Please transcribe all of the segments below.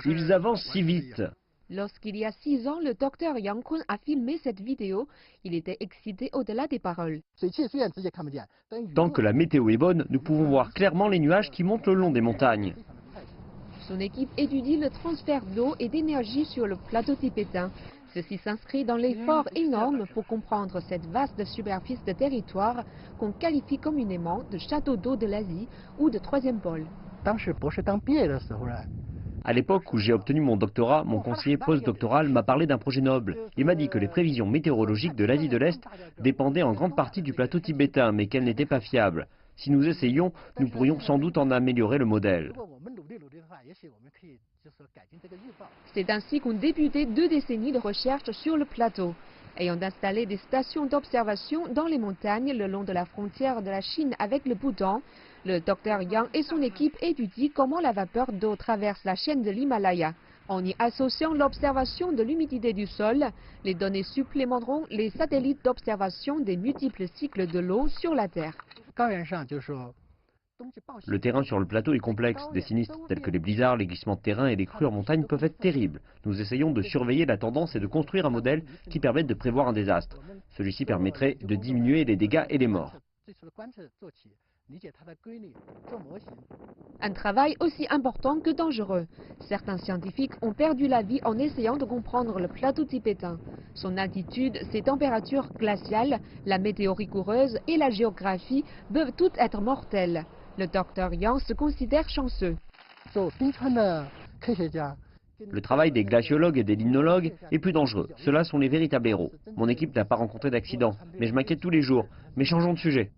Ils avancent si vite. Lorsqu'il y a 6 ans, le docteur Yang Kun a filmé cette vidéo. Il était excité au-delà des paroles. Tant que la météo est bonne, nous pouvons voir clairement les nuages qui montent le long des montagnes. Son équipe étudie le transfert d'eau et d'énergie sur le plateau tibétain. Ceci s'inscrit dans l'effort énorme pour comprendre cette vaste superficie de territoire qu'on qualifie communément de château d'eau de l'Asie ou de troisième pôle. À l'époque où j'ai obtenu mon doctorat, mon conseiller postdoctoral m'a parlé d'un projet noble. Il m'a dit que les prévisions météorologiques de l'Asie de l'Est dépendaient en grande partie du plateau tibétain, mais qu'elles n'étaient pas fiables. Si nous essayions, nous pourrions sans doute en améliorer le modèle. C'est ainsi qu'ont débuté 2 décennies de recherche sur le plateau. Ayant installé des stations d'observation dans les montagnes le long de la frontière de la Chine avec le Bhoutan, le docteur Yang et son équipe étudient comment la vapeur d'eau traverse la chaîne de l'Himalaya. En y associant l'observation de l'humidité du sol, les données supplémenteront les satellites d'observation des multiples cycles de l'eau sur la Terre. Le terrain sur le plateau est complexe. Des sinistres tels que les blizzards, les glissements de terrain et les crues en montagne peuvent être terribles. Nous essayons de surveiller la tendance et de construire un modèle qui permette de prévoir un désastre. Celui-ci permettrait de diminuer les dégâts et les morts. Un travail aussi important que dangereux. Certains scientifiques ont perdu la vie en essayant de comprendre le plateau tibétain. Son altitude, ses températures glaciales, la météo rigoureuse et la géographie peuvent toutes être mortelles. Le docteur Yang se considère chanceux. Le travail des glaciologues et des limnologues est plus dangereux. Ceux-là sont les véritables héros. Mon équipe n'a pas rencontré d'accident, mais je m'inquiète tous les jours. Mais changeons de sujet.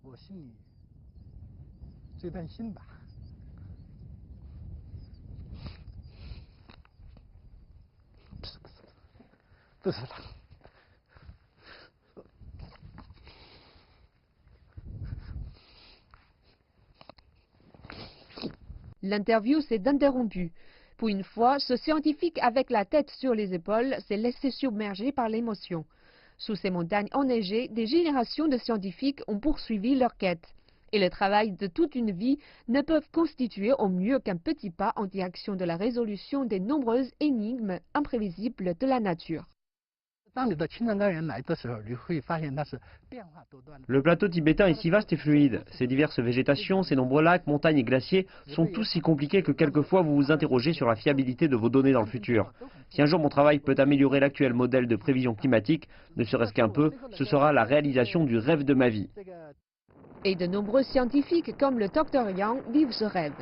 L'interview s'est interrompue. Pour une fois, ce scientifique avec la tête sur les épaules s'est laissé submerger par l'émotion. Sous ces montagnes enneigées, des générations de scientifiques ont poursuivi leur quête. Et le travail de toute une vie ne peuvent constituer au mieux qu'un petit pas en direction de la résolution des nombreuses énigmes imprévisibles de la nature. Le plateau tibétain est si vaste et fluide. Ses diverses végétations, ses nombreux lacs, montagnes et glaciers sont tous si compliqués que quelquefois vous vous interrogez sur la fiabilité de vos données dans le futur. Si un jour mon travail peut améliorer l'actuel modèle de prévision climatique, ne serait-ce qu'un peu, ce sera la réalisation du rêve de ma vie. Et de nombreux scientifiques comme le docteur Yang vivent ce rêve.